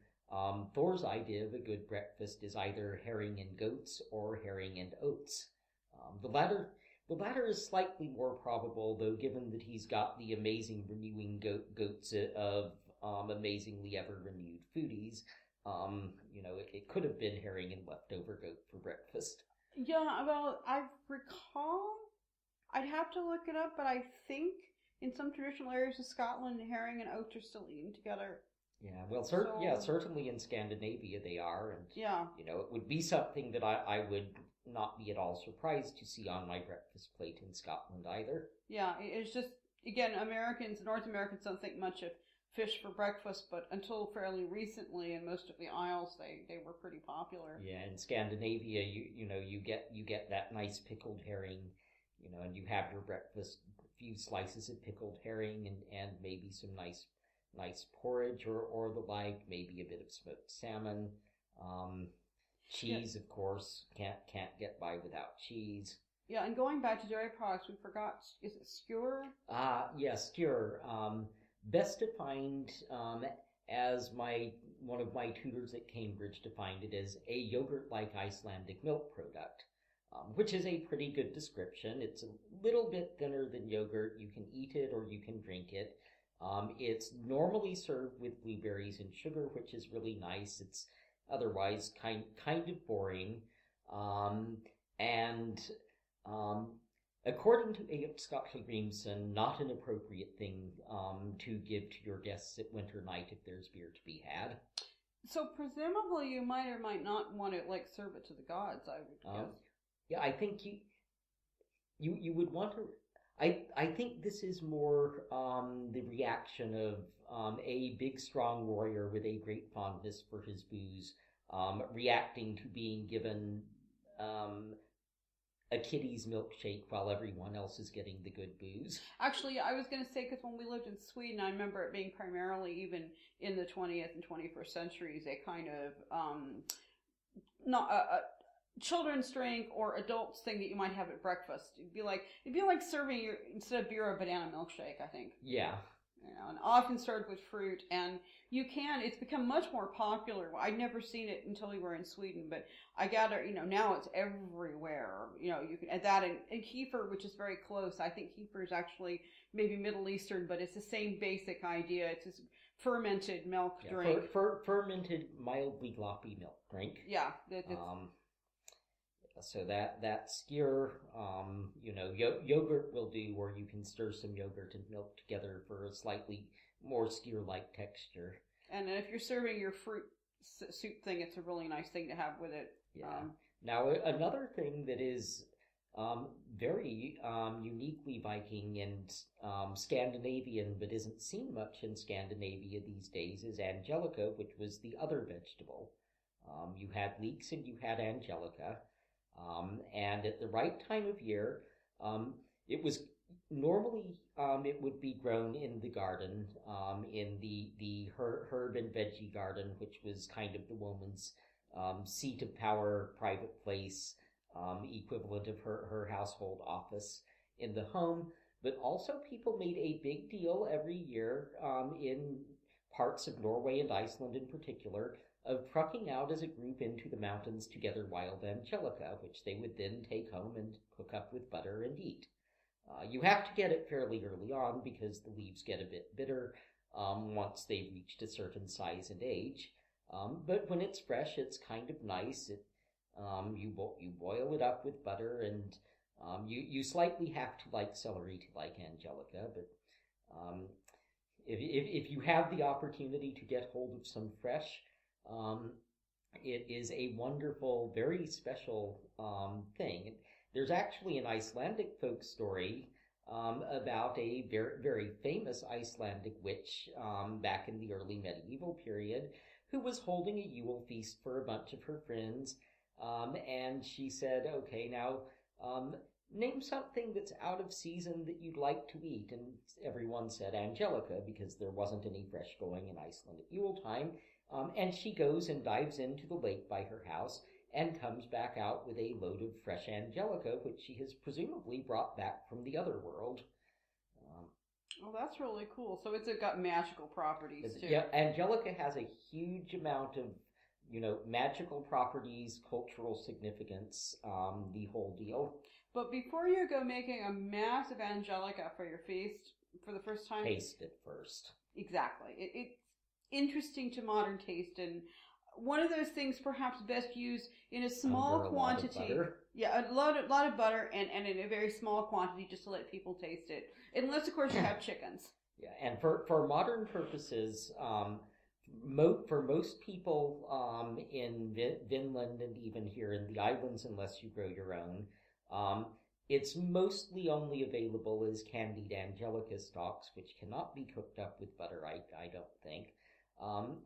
Thor's idea of a good breakfast is either herring and goats or herring and oats. The latter is slightly more probable, though, given that he's got the amazing renewing goats of amazingly ever-renewed foodies. It could have been herring and leftover goat for breakfast. Yeah, well, I recall, I'd have to look it up, but I think in some traditional areas of Scotland, herring and oats are still eaten together. Yeah, well, So, certainly in Scandinavia they are, and yeah. it would be something that I would not be at all surprised to see on my breakfast plate in Scotland either. Yeah, it's just, again, North Americans don't think much of fish for breakfast, but until fairly recently in most of the Isles, they were pretty popular. Yeah, in Scandinavia, you get that nice pickled herring, and you have your breakfast, a few slices of pickled herring and maybe some nice porridge or the like, maybe a bit of smoked salmon. Cheese, of course, can't get by without cheese. Yeah, and going back to dairy products, we forgot, is it skewer? Yes, skewer. Best defined as one of my tutors at Cambridge defined it as a yogurt-like Icelandic milk product, which is a pretty good description. It's a little bit thinner than yogurt. You can eat it or you can drink it. It's normally served with blueberries and sugar, which is really nice. It's otherwise kind of boring. According to A. Scott Grimson, not an appropriate thing to give to your guests at winter night if there's beer to be had. So presumably you might or might not want to serve it to the gods, I would guess. Yeah, I think you would want to. I think this is more the reaction of a big, strong warrior with a great fondness for his booze, reacting to being given a kiddie's milkshake while everyone else is getting the good booze. Actually, I was going to say, because when we lived in Sweden, I remember it being primarily, even in the 20th and 21st centuries, a kind of not a children's drink or adults thing that you might have at breakfast. It'd be like serving instead of beer, a banana milkshake, I think. Yeah. And often served with fruit, and it's become much more popular. I'd never seen it until we were in Sweden, but I gather, now it's everywhere. You can add that and kefir, which is very close. I think kefir is actually maybe Middle Eastern, but it's the same basic idea. It's this fermented milk drink. Fermented, mildly gloppy milk drink. Yeah. So that skyr, yogurt will do, or you can stir some yogurt and milk together for a slightly more skyr-like texture. And if you're serving your fruit soup thing, it's a really nice thing to have with it. Yeah. Now, another thing that is very uniquely Viking and Scandinavian, but isn't seen much in Scandinavia these days, is angelica, which was the other vegetable. You had leeks and you had angelica. And at the right time of year, it was normally it would be grown in the garden, in the herb and veggie garden, which was kind of the woman's seat of power, private place, equivalent of her household office in the home. But also people made a big deal every year in parts of Norway and Iceland in particular of trucking out as a group into the mountains to gather wild angelica, which they would then take home and cook up with butter and eat. You have to get it fairly early on because the leaves get a bit bitter once they've reached a certain size and age. But when it's fresh, it's kind of nice. You boil it up with butter, and you slightly have to like celery to like angelica, but if you have the opportunity to get hold of some fresh, it is a wonderful, very special thing. There's actually an Icelandic folk story about a very, very famous Icelandic witch back in the early medieval period who was holding a Yule feast for a bunch of her friends. And she said, okay, now name something that's out of season that you'd like to eat. And everyone said angelica because there wasn't any fresh going in Iceland at Yule time. And she goes and dives into the lake by her house and comes back out with a load of fresh angelica, which she has presumably brought back from the other world. Oh, that's really cool. So it's got magical properties, too. Yeah, angelica has a huge amount of, magical properties, cultural significance, the whole deal. But before you go making a massive angelica for your feast for the first time... Taste it first. Exactly. It's interesting to modern taste, and one of those things perhaps best used in a small quantity. Yeah, a lot of butter and in a very small quantity just to let people taste it. Unless, of course, you have chickens. Yeah, and for modern purposes, For most people in Vinland and even here in the islands, unless you grow your own, it's mostly only available as candied angelica stalks, which cannot be cooked up with butter, I don't think.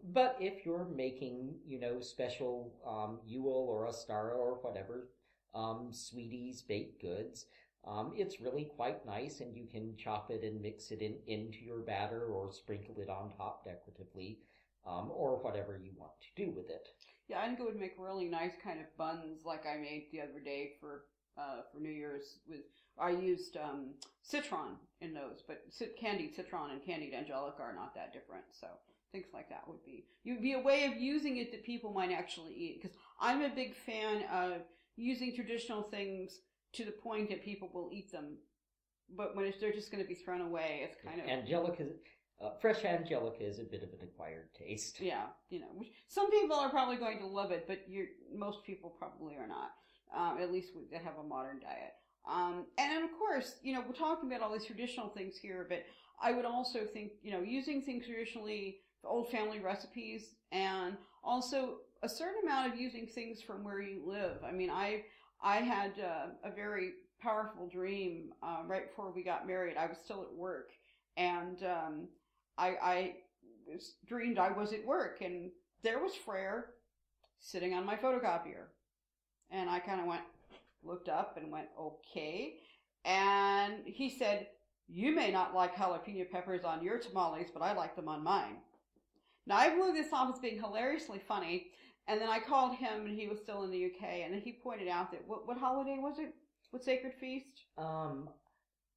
But if you're making, special Yule or Ostara or whatever sweeties, baked goods, it's really quite nice, and you can chop it and mix it into your batter or sprinkle it on top decoratively, or whatever you want to do with it. Yeah, I think it would make really nice kind of buns like I made the other day for New Year's. I used citron in those, but candied citron and candied angelica are not that different, so things like that would be a way of using it that people might actually eat, because I'm a big fan of using traditional things to the point that people will eat them, but when they're just going to be thrown away, it's kind of... Angelica, fresh angelica is a bit of an acquired taste. Yeah, some people are probably going to love it, but most people probably are not, at least that have a modern diet. And of course, we're talking about all these traditional things here, but I would also think, using things traditionally, old family recipes, and also a certain amount of using things from where you live. I mean, I had a very powerful dream right before we got married. I was still at work, and I dreamed I was at work, and there was Frere sitting on my photocopier. And I kind of looked up and went, okay. And he said, "You may not like jalapeno peppers on your tamales, but I like them on mine." Now, I blew this off as being hilariously funny, and then I called him, and he was still in the UK, and then he pointed out that, what holiday was it? What sacred feast?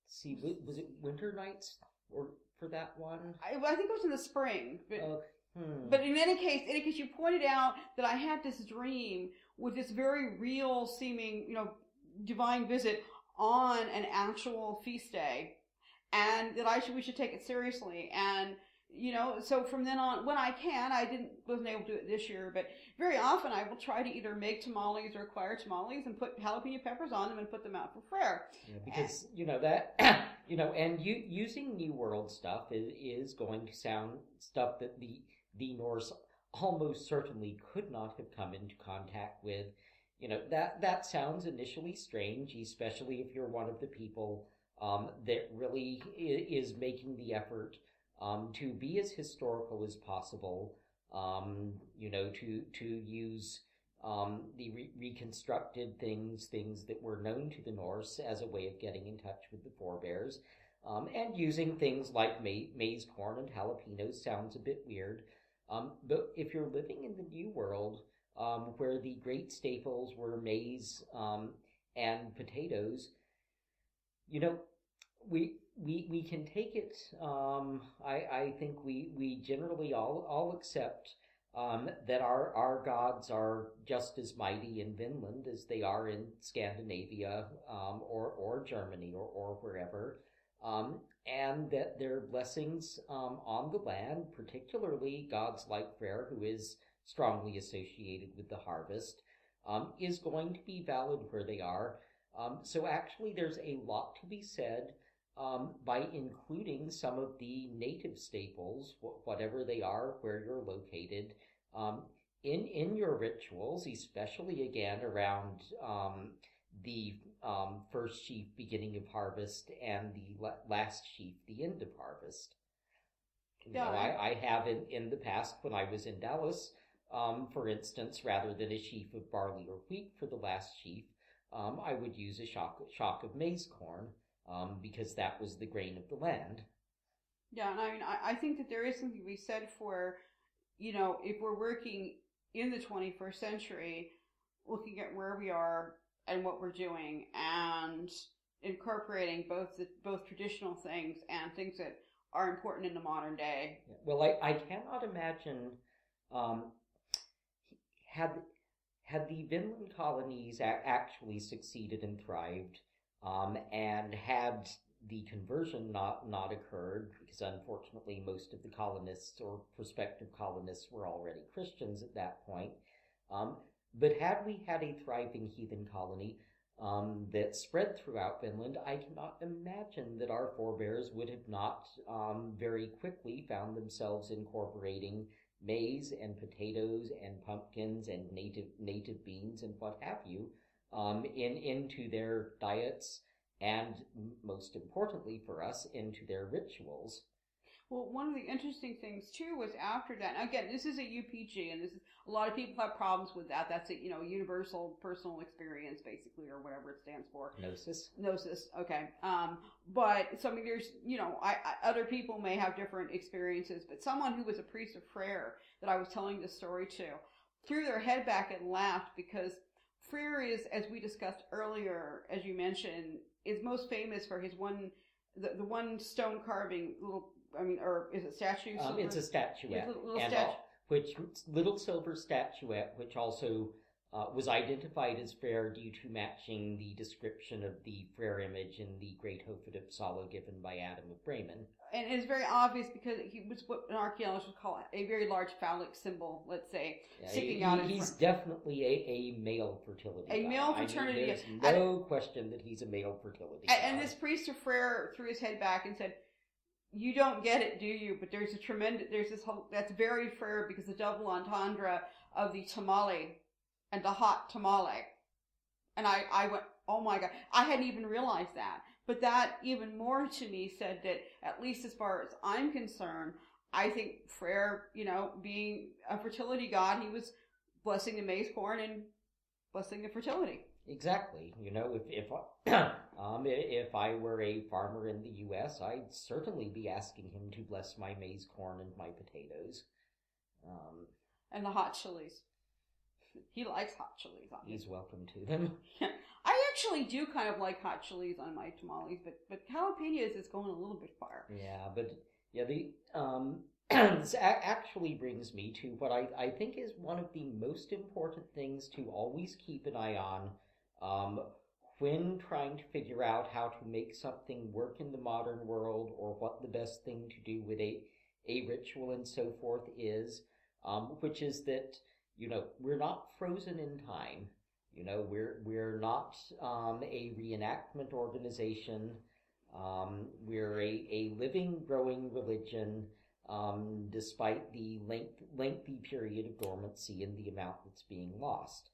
See, was it Winter Nights or for that one? I think it was in the spring. But, Hmm. But in any case, you pointed out that I had this dream with this very real seeming, divine visit on an actual feast day, and that we should take it seriously. And, so from then on, when I can, wasn't able to do it this year, but very often I will try to either make tamales or acquire tamales and put jalapeno peppers on them and put them out for Frere. Yeah, because, and using New World stuff is going to sound stuff that the Norse almost certainly could not have come into contact with. That sounds initially strange, especially if you're one of the people that really is making the effort to be as historical as possible, to use the reconstructed things that were known to the Norse as a way of getting in touch with the forebears, and using things like maize, corn, and jalapenos sounds a bit weird. But if you're living in the New World, where the great staples were maize and potatoes, we can take it. I think we generally all accept that our gods are just as mighty in Vinland as they are in Scandinavia or Germany or wherever. And that their blessings on the land, particularly gods like Frere, who is strongly associated with the harvest, is going to be valid where they are. So actually there's a lot to be said by including some of the native staples, whatever they are, where you're located, in your rituals, especially again around the first sheaf, beginning of harvest, and the last sheaf, the end of harvest. I have in the past, when I was in Dallas, for instance, rather than a sheaf of barley or wheat for the last sheaf, I would use a shock of maize corn, because that was the grain of the land. Yeah, and I think that there is something to be said for, if we're working in the 21st century, looking at where we are and what we're doing, and incorporating both traditional things and things that are important in the modern day. Well, I cannot imagine had the Vinland colonies actually succeeded and thrived, and had the conversion not occurred, because unfortunately most of the colonists or prospective colonists were already Christians at that point. But had we had a thriving heathen colony that spread throughout Finland, I cannot imagine that our forebears would have not very quickly found themselves incorporating maize and potatoes and pumpkins and native beans and what have you into their diets, and most importantly for us, into their rituals. Well, one of the interesting things too was after that. Now, again, this is a UPG, and this is a lot of people have problems with that. That's a universal personal experience, basically, or whatever it stands for. Gnosis. Okay. But so I mean, there's other people may have different experiences, but someone who was a priest of Frere that I was telling this story to threw their head back and laughed, because Frere is, as we discussed earlier, as you mentioned, is most famous for his the one stone carving or is it statue? It's a statuette. Little silver statuette, which also was identified as Frere due to matching the description of the Frere image in the Great Hoofed Uppsala given by Adam of Bremen. And it's very obvious because he was what an archaeologist would call a very large phallic symbol, let's say, sticking out. He's definitely a male fertility god. Male fertility. There's no question that he's a male fertility god. And this priest of Frere threw his head back and said, "You don't get it, do you? But there's this whole, that's very Frere, because the double entendre of the tamale and the hot tamale." And I went, oh my God, I hadn't even realized that. But that even more to me said that, at least as far as I'm concerned, I think Frere, being a fertility god, he was blessing the maize corn and blessing the fertility. Exactly. If I were a farmer in the U.S., I'd certainly be asking him to bless my maize corn and my potatoes. And the hot chilies. He likes hot chilies on He's welcome to them. I actually do kind of like hot chilies on my tamales, but jalapenos is going a little bit far. This actually brings me to what I think is one of the most important things to always keep an eye on when trying to figure out how to make something work in the modern world, or what the best thing to do with a ritual and so forth is, which is that, we're not frozen in time. We're not a reenactment organization. We're a living, growing religion, despite the lengthy period of dormancy and the amount that's being lost.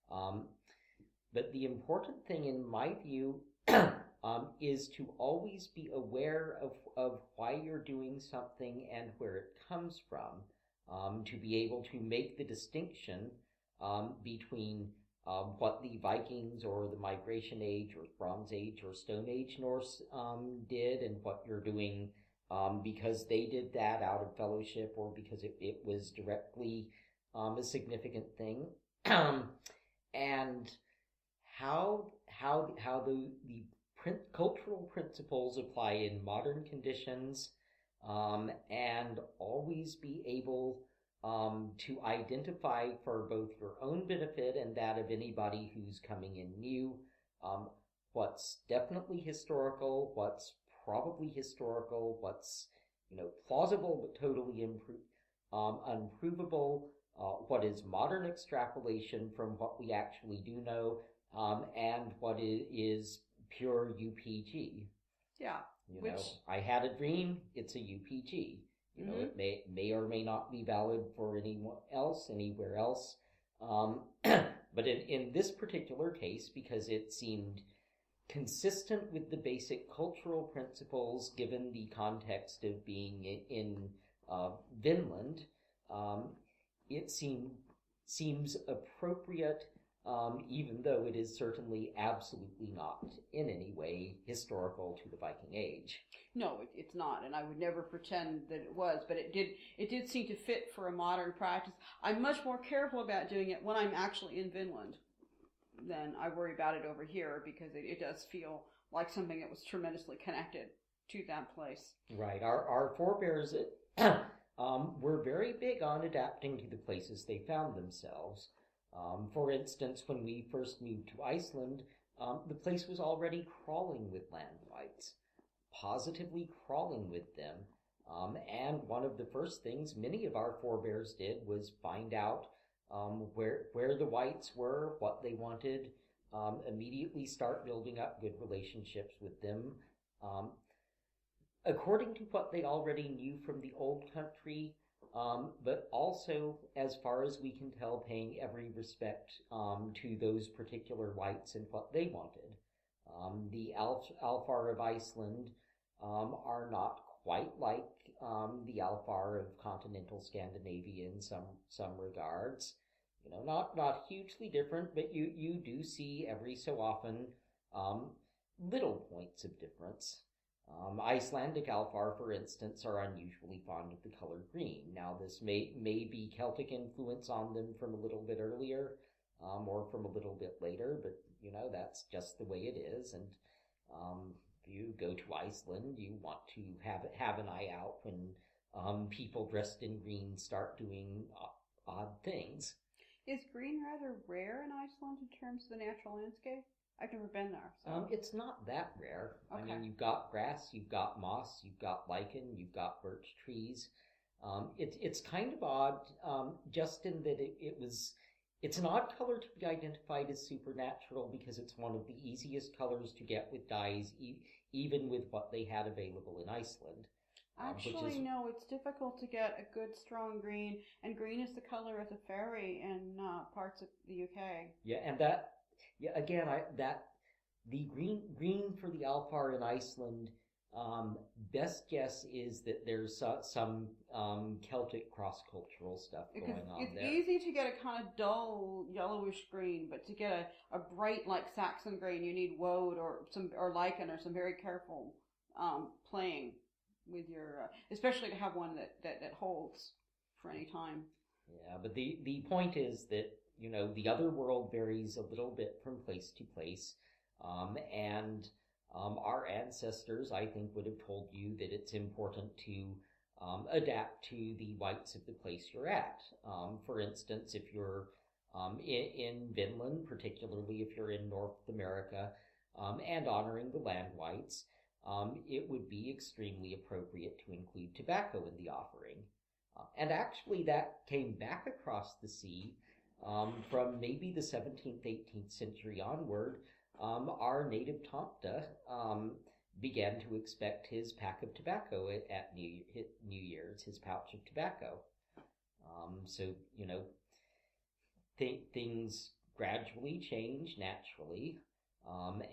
But the important thing, in my view, is to always be aware of why you're doing something and where it comes from, to be able to make the distinction between what the Vikings or the Migration Age or Bronze Age or Stone Age Norse did, and what you're doing because they did that out of fellowship, or because it was directly a significant thing, and how the cultural principles apply in modern conditions, and always be able to identify, for both your own benefit and that of anybody who's coming in new, what's definitely historical, what's probably historical, what's plausible but totally unprovable, what is modern extrapolation from what we actually do know, and what is pure UPG. Yeah. I had a dream, it's a UPG. It may or may not be valid for anyone else, anywhere else. But in this particular case, because it seemed consistent with the basic cultural principles, given the context of being in Vinland, it seems appropriate, even though it is certainly absolutely not in any way historical to the Viking Age. No, it's not, and I would never pretend that it was, but it did seem to fit for a modern practice. I'm much more careful about doing it when I'm actually in Vinland than I worry about it over here, because it does feel like something that was tremendously connected to that place. Right. Our forebears were very big on adapting to the places they found themselves. For instance, when we first moved to Iceland, the place was already crawling with land wights, positively crawling with them. And one of the first things many of our forebears did was find out where the whites were, what they wanted, immediately start building up good relationships with them. According to what they already knew from the old country, but also, as far as we can tell, paying every respect to those particular whites and what they wanted. The Alfar of Iceland are not quite like the Alfar of continental Scandinavia in some regards. Not hugely different, but you do see every so often little points of difference. Icelandic Alfar, for instance, are unusually fond of the color green. Now, this may be Celtic influence on them from a little bit earlier, or from a little bit later, but that's just the way it is. And if you go to Iceland, you want to have an eye out when people dressed in green start doing odd things. Is green rather rare in Iceland in terms of the natural landscape? I've never been there. So. It's not that rare. Okay. I mean, you've got grass, you've got moss, you've got lichen, you've got birch trees. It's kind of odd, just in that it's an odd color to be identified as supernatural because it's one of the easiest colors to get with dyes, even with what they had available in Iceland. Actually, no, it's difficult to get a good strong green, and green is the color of the fairy in parts of the UK. Yeah, and the green for the Alfar in Iceland, best guess is that there's some Celtic cross-cultural stuff going on there. It's easy to get a kind of dull yellowish green, but to get a bright like Saxon green, you need woad or lichen or some very careful playing with your, especially to have one that holds for any time. Yeah, but the point is that the other world varies a little bit from place to place, and our ancestors, I think, would have told you that it's important to adapt to the whites of the place you're at. For instance, if you're in Vinland, particularly if you're in North America, and honoring the land whites, it would be extremely appropriate to include tobacco in the offering. And actually that came back across the sea from maybe the 17th, 18th century onward. Our native Tomta began to expect his pack of tobacco at New Year's, his pouch of tobacco. So, things gradually change naturally.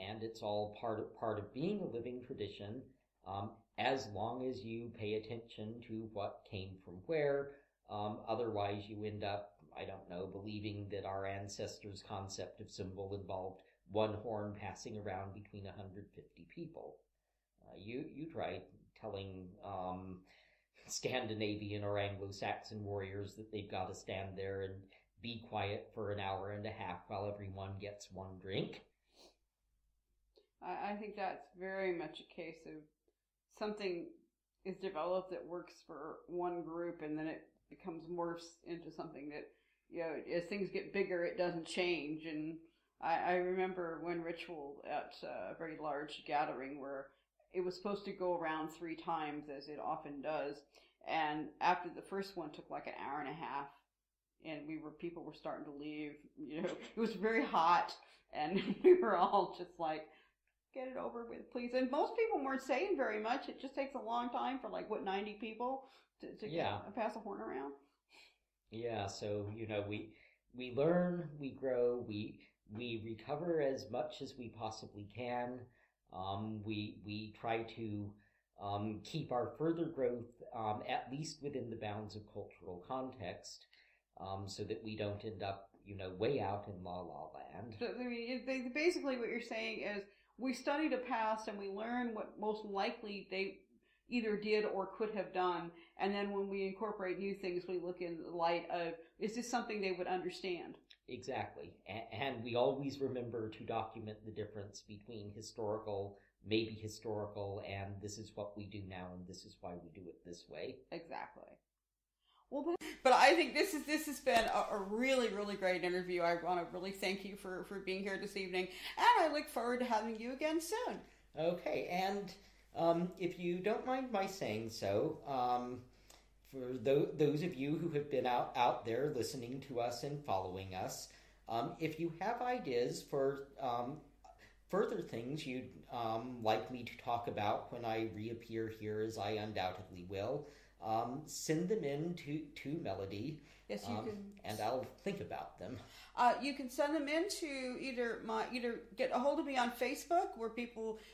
And it's all part of being a living tradition, as long as you pay attention to what came from where. Otherwise, you end up, I don't know, believing that our ancestors' concept of symbol involved one horn passing around between 150 people. You try telling Scandinavian or Anglo-Saxon warriors that they've got to stand there and be quiet for an hour and a half while everyone gets one drink. I think that's very much a case of something is developed that works for one group, and then it becomes morphs into something that, as things get bigger, it doesn't change. And I remember one ritual at a very large gathering where it was supposed to go around 3 times, as it often does. And after the first one took like an hour and a half, and people were starting to leave. It was very hot, and we were all just like, get it over with, please. And most people weren't saying very much. It just takes a long time for 90 people to pass a horn around. Yeah, so, we learn, we grow, we recover as much as we possibly can. We try to keep our further growth at least within the bounds of cultural context, so that we don't end up, way out in la la land. So, basically what you're saying is, we study the past and we learn what most likely they either did or could have done, and then when we incorporate new things, we look in the light of, is this something they would understand? Exactly. And we always remember to document the difference between historical, maybe historical, and this is what we do now, and this is why we do it this way. Exactly. Well, but I think this has been a really, really great interview. I want to really thank you for being here this evening, and I look forward to having you again soon. Okay, and if you don't mind my saying so, for those of you who have been out there listening to us and following us, if you have ideas for further things you'd like me to talk about when I reappear here, as I undoubtedly will, send them in to Melodi. Yes, you can. And I'll think about them. You can send them in to either get a hold of me on Facebook,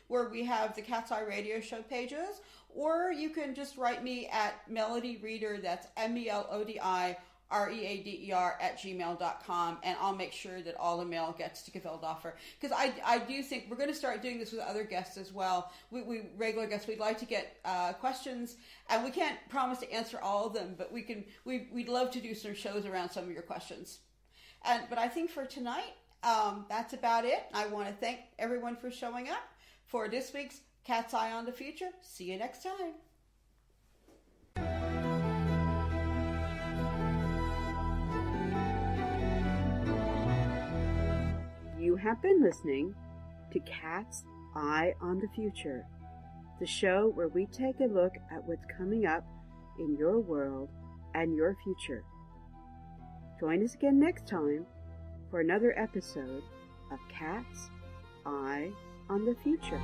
where we have the Cat's Eye Radio Show pages, or you can just write me at Melodi Reader. That's MELODI READER @gmail.com, and I'll make sure that all the mail gets to Gefildoffer. Because I do think we're going to start doing this with other guests as well. We regular guests, we'd like to get questions, and we can't promise to answer all of them, but we'd love to do some shows around some of your questions. But I think for tonight, that's about it. I want to thank everyone for showing up for this week's Cat's Eye on the Future. See you next time. You have been listening to Cat's Eye on the Future, the show where we take a look at what's coming up in your world and your future. Join us again next time for another episode of Cat's Eye on the Future.